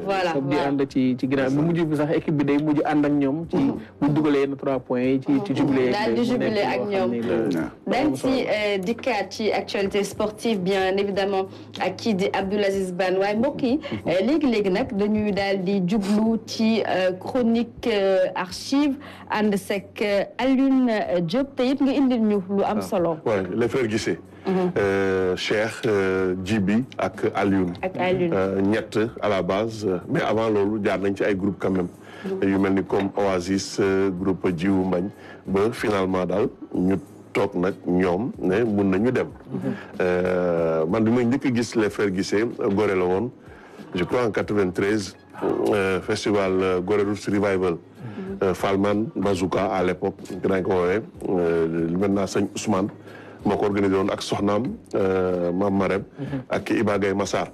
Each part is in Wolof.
voilà di ànd ci ginnaaw bi mujj bi sax équipe bi day mujj ànd ak ñoom ci bu dugalee yenn 3 points yi ci jubilé daal di jubilé ak ñoom dañ ci dikkaat ci actualité sportive bien évidemment ak kii di Abdoul Aziz Bane waaye mbokk yi léegi nag dañuy daal di jublu ci chronique archive ànd sek Alioune Diop te it nga indil ñu lu am solo. waaw les frères Guissé. Cheikh Djibi ak Alioune. ñett à la base mais avant loolu jaar nañ ci ay groupe quand même. yu mel ni comme Oasis groupe Jiwu Mbañ ba finalement daal ñu toog nag ñoom ne mun nañu dem. man bi ma njëkk a gis les frères Guissé Gorée la woon je crois en 93 festival Gorée Roots Revival. Falman Bazouka à l'époque dinañ ko woowee maintenant sëñ Ousmane moo ko organisé woon ak soxnaam Mame Marème ak Iba Gaye Massar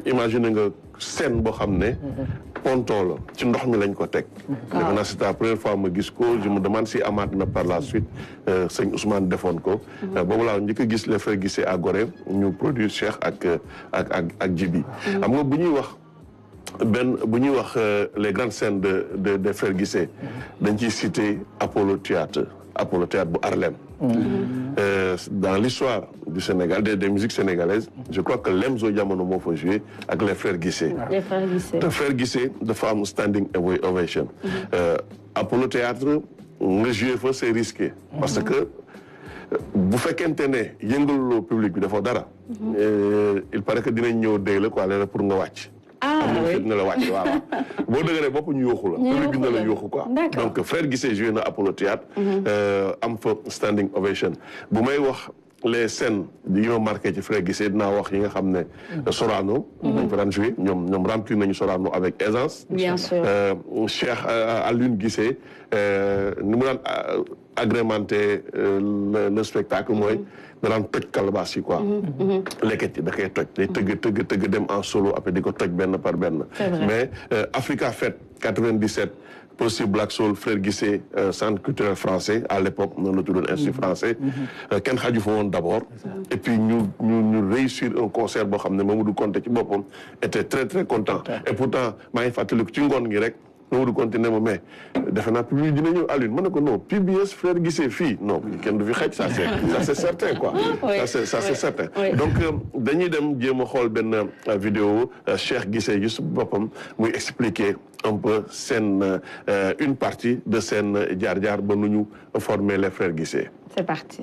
imagine nga scène boo xam ne ponton la ci ndox mi lañ ko teg defe naa c'était la première fois ma gis ko je me demande si amaat na par la suite sëñ Ousmane defoon ko boobu laa njëkk a gis les frères Guissé à Gorée ñu produire Cheikh ak Djibi xam nga bu ñuy wax bu ñuy wax les grandes scènes de frères Guissé dañ ciy citer Apollo Théâtre bu Harlem. Dans l'histoire du Sénégal des musiques sénégalaises je crois que Lemzo Diamono moo fa joué ak les frères Guissé. les frères Guissé te frères Guissé dafa am standing ovation. Apollo Théâtre nga joué fa c'est risqué. parce que bu fekkente ne yëngaloo public bi dafa dara. il paraît que dinañ ñëw dee la quoi léeg pour nga wàcc. am na fit na la wàcc waaw boo dëgëree bopp ñu yuuxu la public bi na la yuuxu quoi donc frère Guissé joué na Apollo Théâtre am fa standing ovation bu may wax les scènes yi ma marqué ci frère Guissé dinaa wax yi nga xam ne Sorano dañ fa daan joué ñoom remplir nañu Sorano avec aisance bien sûr Cheikh Alioune Guissé ni mu daan agrémenté le spectacle mooy da daan toj calebasse yi quoi lekket yi da koy toj day tëgg dem en solo après di ko toj benn par benn mais Africa Fête 97 possible Black Soul frère Guissé centre culturel français à l'époque noonu la tuddoon institut français kenn xaju fa woon d'abord et puis ñu réussir un concert boo xam ne Mamadou Konté ci boppam était très très content et pourtant maa ngi fàttaliku ci ngoon gi rek Mamadou Konté ne ma mais defe naa public dina ñëw Alioune ma ne ko non PBS frère Guissé fii non kenn du fi xaj ça c'est certain quoi ça c'est certain donc dañuy dem jéem a xool benn vidéo Cheikh Guissé juste boppam muy expliquer un peu seen une partie de seen jaar-jaar ba nu ñu former les frères Guissé. C'est parti.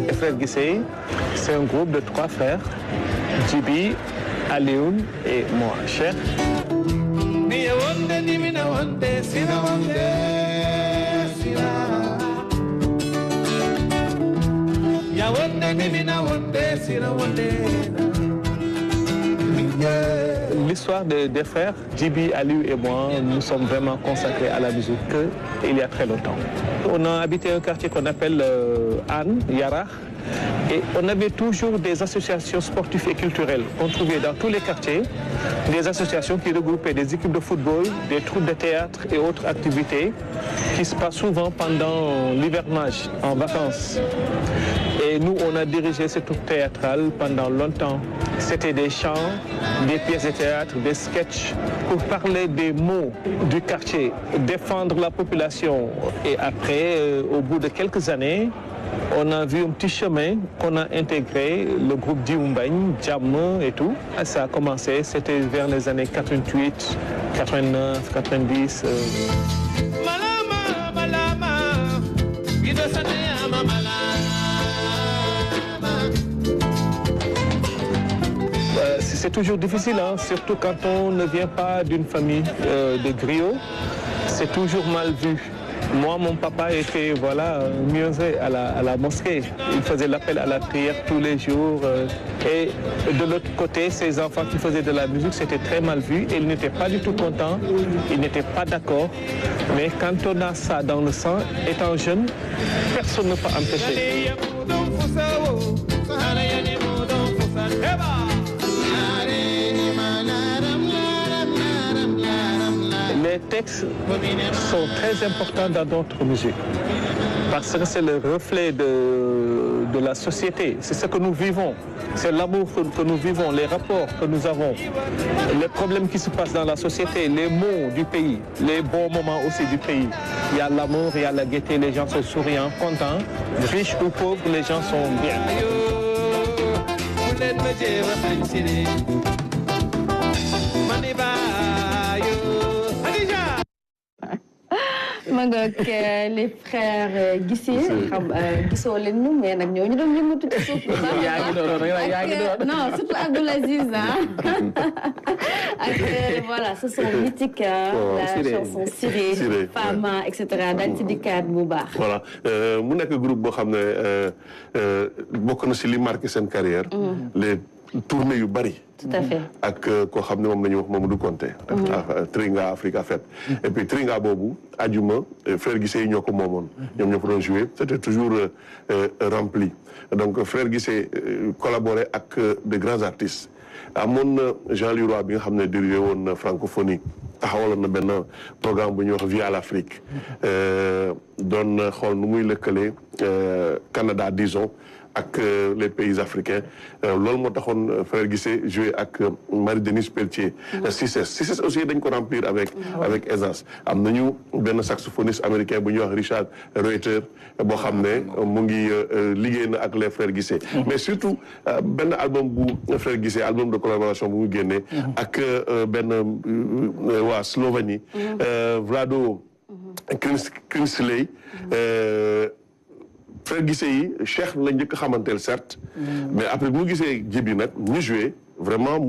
Les frères Guissé, c'est un groupe de 3 frères, Djibi, Alioune et moi, Cheikh. L'histoire des frères, Djibi, Aliou et moi, nous sommes vraiment consacrés à la musique il y a très longtemps. On a habité un quartier qu'on appelle Anne, Yarah, et on avait toujours des associations sportives et culturelles qu'on trouvait dans tous les quartiers, des associations qui regroupaient des équipes de football, des troupes de théâtre et autres activités qui se passent souvent pendant l'hivernage, en vacances. Et nous, on a dirigé cette troupe théâtrale pendant longtemps. C'était des chants, des pièces de théâtre, des sketchs pour parler des maux du quartier, défendre la population. Et après, au bout de quelques années, on a vu un petit chemin qu'on a intégré, le groupe Dioumbaigne, Djam et tout. Ça a commencé, c'était vers les années 88, 89, 90. C'est toujours difficile, hein, surtout quand on ne vient pas d'une famille de griots. C'est toujours mal vu. Moi, mon papa était muezzin à la mosquée. Il faisait l'appel à la prière tous les jours. Et de l'autre côté, ces enfants qui faisaient de la musique, c'était très mal vu. Et ils n'étaient pas du tout contents. Ils n'étaient pas d'accord. Mais quand on a ça dans le sang, étant jeune, personne ne peut empêcher. Les textes sont très importants dans notre musique parce que c'est le reflet de la société, c'est ce que nous vivons, c'est l'amour que nous vivons, les rapports que nous avons, les problèmes qui se passent dans la société, les maux du pays, les bons moments aussi du pays. Il y a l'amour, il y a la gaieté, les gens sont souriants, contents, riches ou pauvres, les gens sont bien. ma ngoog les frères Guissé xam gisoo leen ñu mais nag ñoo ñu doon yëngatu ci suuf non surtout Abdoul Aziz ak voilà ce sont mythiques la chanson Siré Fama etc dañ ci dikkaat bu baax voilà mu nekk groupe boo xam ne bokk na si li marqué seen carrière les tournées yu bari tout à fait ak koo xam ne moom la ñuy wax Mamadou Konté Tringa Africa Fête et puis Tringa boobu ajuma frère Guissé yi ñoo ko moomoon ñoom ñoo fa doon jouer c'était toujours rempli donc frère Guissé collaboré ak de grands artistes amoon na Jean-Louis Roy bi nga xam ne dirigé woon na francophonie taxawaloon na benn programme bu ñuy wax Via l'Afrique doon xool nu muy lëkkale Canada disons ak les pays africains loolu moo taxoon frère Guissé joué ak Marie-Denise Pelletier Cissé aussi dañ ko remplir avec aisance am nañu benn saxophoniste américain bu ñuy wax Richard Reuter boo xam ne mu ngi liggéey na ak les frères Guissé mais surtout benn album bu frère Guissé album de collaboration bu mu génnee ak benn waa Slovénie Vlado Krinsley frère Guissé yi Cheikh la njëkk xamanteel certes mais après bu mu gisee Djiby nag ñu joué vraiment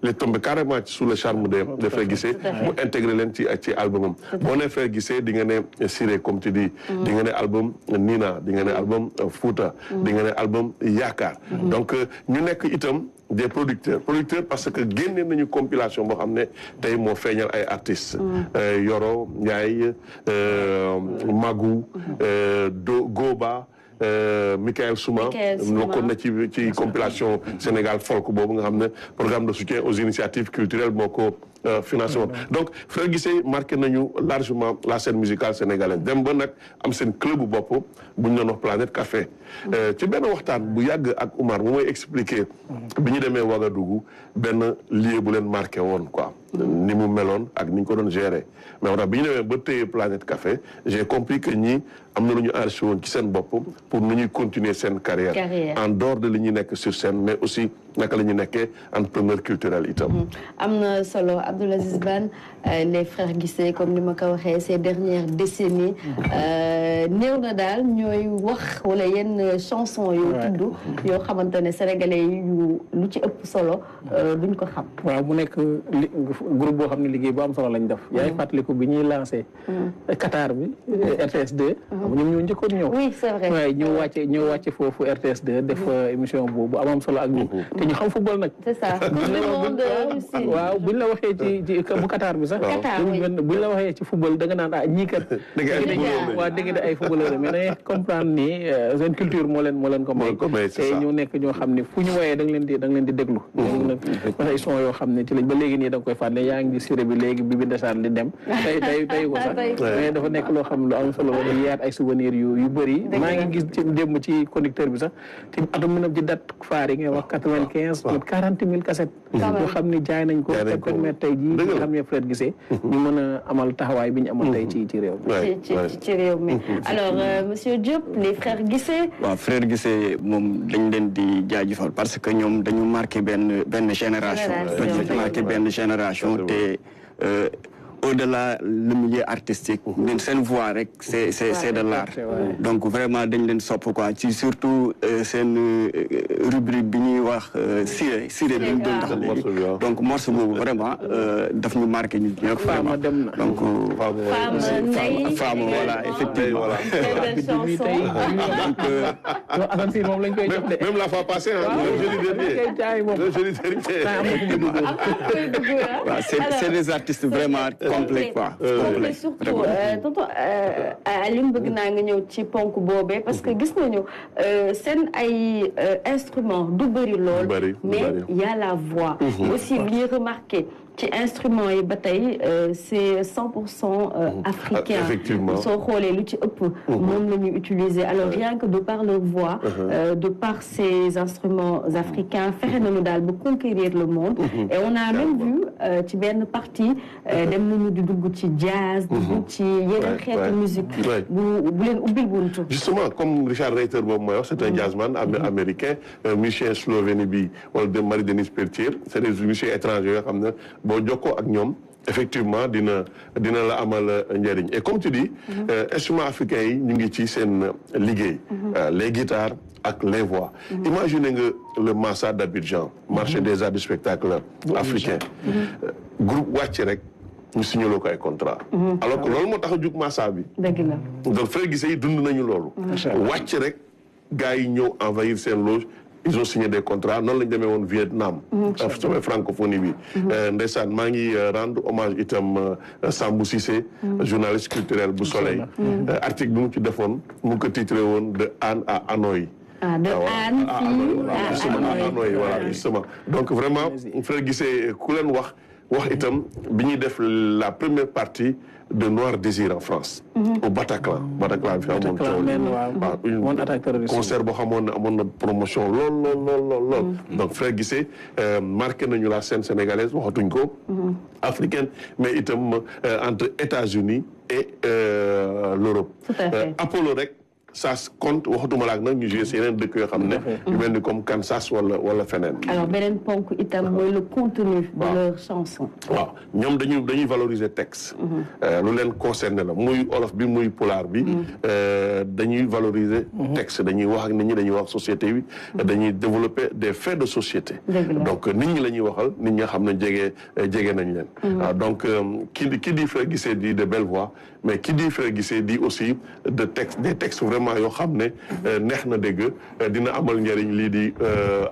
il est tombé carrément sous le charme de frère Guissé mu intégré leen ci albumam boo nee frère Guissé di nga ne Siré comme tu dis di nga ne album Nina di nga ne album Fouta di nga ne album Yaakaar donc ñu nekk itam des producteurs parce que génne nañu compilation boo xam ne tey moo feeñal ay artistes Yoro Ndiaye Magou Goba Michael Souma nekkoon na ci compilation Sénégal folk boobu nga xam ne programme de soutien aux initiatives culturelles moo ko financé woon donc frère Guissé marqué nañu largement la scène musicale sénégalaise dem ba nag am seen club bu bopp bu ñu doon wax Planète Café ci benn waxtaan bu yàgg ak Oumar bu may expliquer bi ñu demee Ouagadougou benn lieu bu leen marqué woon quoi ni mu meloon ak ni ñu ko doon gérer mais moo tax bi ñu demee ba téye Planète Café j'ai compris que ñi am na lu ñu enregistré woon ci seen bopp pour nu ñuy continuer seen carrière en dehors de li ñuy nekk sur scène mais aussi naka la ñu nekkee entrepreneur culturel itam am na solo Abdoul Aziz Ban les frères Guissé comme ni ma ko waxee ces dernières décennies néew na daal ñooy wax wala yenn chanson yoo tudd yoo xamante ne sénégalais yi lu ci ëpp solo duñ ko xam waaw mu nekk groupe boo xam ne liggéey bu am solo lañ def yaay fàttaliku bi ñuy lancé Qatar bi RTS 2 ñoom ñoo njëkkoon ñëw oui c'est vrai waaye ñoo wàcce foofu RTS 2 def émission boobu am solo ak ñun te ñu xam football nag c'est ça waaw buñ la waxee ci bu Qatar bi sax buñ la waxee ci football da nga naan ñii kat waa dégg da ay footballeur mais dangay comprendre ni seen culture moo leen ko may te ñu nekk ñoo xam ne fu ñu woyee da nga leen di déglu parce que son yoo xam ne ci lañ ba léegi nii da nga koy fàtte yaa ngi Siré bi léegi bi ndeysaan li dem tey ko sax mais dafa nekk loo xam ne lu am solo la di yaat ay souvenirs yu bëri maa ngi gis ci démb ci conducteur bi sax te atum mu ci date faar yi ngay wax 95 40 000 cassettes yoo xam ne jaay nañ ko te permettre tey jii nga xam ne frère Guissé ñu mën a amal taxawaay bi ñu amoon tey ci réew mi ci réew mi alors monsieur Diop les frères Guissé waaw frère Guissé moom dañ leen di jaajëfal parce que ñoom dañu marqué benn génération te au-delà le milieu artistique ñun seen voix rek c'est de l'art donc vraiment dañ leen sopp quoi ci surtout seen rubrique bi ñuy wax Siré bi ñu doon tax léegi donc morceau boobu vraiment daf ñu marqué ñu ñëpp vraiment donc Fama voilà effectivement même la fois passée le jeudi dernier c'est des artistes vraiment complets quoi surtout tonton Alioune bëgg naa nga ñëw ci ponk boobee parce que gis nañu seen ay instrument du bëri lool mais il y a la voix aussi bi ñuy remarqué ci instrument yi ba tey c'est 100% africain soo xoolee lu ci ëpp moom la ñuy utiliser alors rien que de par leur voix de par ces instruments africains fexe nañu daal ba conquérir le monde et on a même vu ci benn partie dem nañu di dugg ci jazz dugg ci yeneen xeetu musique bu leen ubbil buntu justement comme Richard Reiter boobu mooy wax c'est un jazzman américain musicien Slovénie bi wala de Marie-Denise Pelletier c'est des musiciens étrangers yoo xam ne boo jokkoo ak ñoom effectivement dina la amal njëriñ et comme tu dis instruments africains yi ñu ngi ci seen liggéey les guitares ak les voix imaginez nga le Massa d'Abidjan marché des arts du spectacle africain groupe wàcc rek ñu signaloo ko ay contrat alors que loolu moo tax a jug Massa bi dëgg la donc Frère Guissé yi dund nañu loolu wàcc rek gars yi ñëw envahir seen loge ils ont signé des contrats noonu lañu demee woon Vietnam sama francophonie bi ndeysaan maa ngi rendre hommage itam Sambou Cissé journaliste culturel bu Soleil article bi mu ci defoon mu ko titré woon de Hann à Hanoï de Hann à Hanoï voilà justement donc vraiment Frère Guissé ku leen wax itam bi ñuy def la première partie de Noir Désir en France au Bataclan bi fi amoon coow concert boo xamoon ne amoon na promotion lool donc Frère Guissé marqué nañu la scène sénégalaise waxatuñ ko africaine mais itam entre États-Unis et l'Europe Apollo rek ça compte waxatuma laak nag ñu joué si yeneen dëkk yoo xam ne yu mel ni comme Kansas wala feneen alors beneen ponk itam mooy le contenu de leur chanson waaw ñoom dañuy valoriser texte lu leen concerné la muy olof bi muy pulaar bi dañuy valoriser texte dañuy wax ak nit ñi dañuy wax société bi dañuy développer des faits de société donc nit ñi la ñuy waxal nit ñi nga xam ne jege nañ leen waaw donc qui dit Frère Guissé dit de belle voix mais qui dit Frère Guissé dit aussi des textes vraiment yoo xam ne neex na dégg dina amal njëriñ lii di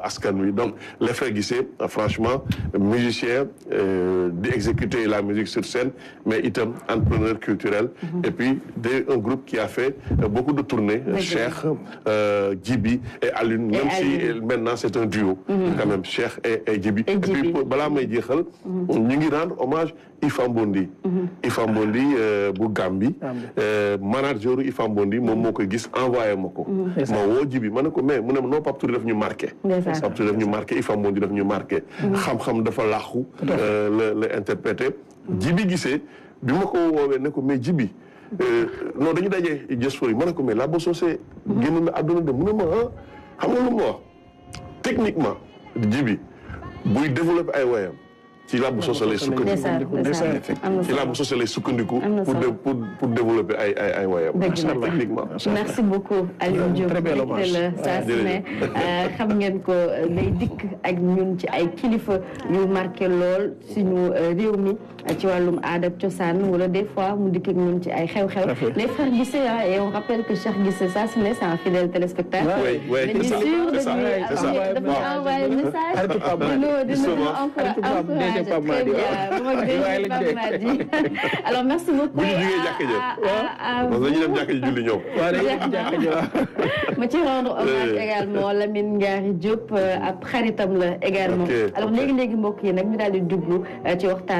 askan wi donc les Frères Guissé franchement musicien di exécuter la musique sur scène mais itam entrepreneur culturel et puis un groupe qui a fait beaucoup de tournées Cheikh Djibi et Alioune même si maintenant c'est un duo quand même Cheikh et Djibi et puis balaa may jeexal ñu ngi rendre hommage Ifa Mbondi bu Gambie manager Ifa Mbondi moom moo koy gis envoyé ma ko ma woo Djibi ma ne ko mais mu ne non Pape Touré daf ñu marqué Pape Touré daf ñu marqué Ifa Mbondi daf ñu marqué xam-xam dafa làqu la interprété Djibi Guissé bi ma ko woowee ne ko mais Djibi non dañu dajee diaspora yi ma ne ko mais Labo Socé génn na àdduna de mu ne ma xam nga lu ma wax techniquement Djibi buy développé ay woyam ci Labo Socé lay sukkandiku pour développer ay woyam techniquement merci beaucoup Alioune Diop saa su ne xam ngeen ko day dikk ak ñun ci ay kilifa yu marqué lool suñu réew mi ci wàllum aada ak cosaan wala des fois mu dikk ak ñun ci ay xew-xew les Frères Guissé et on rappelle que Cheikh Guissé saa su ne c'est un fidèle téléspectateur dañuy sûr dafa envoyé message dina très bien alors merci beaucoup bu ñu jugee jàkka ja parce que dañuy dem jàkka ji julli ñoom ma ci rendre hommage également Lamine Ngari Diop ab xaritam la également alors léegi mbokk yi nag ñu daal di dugg ci waxtaan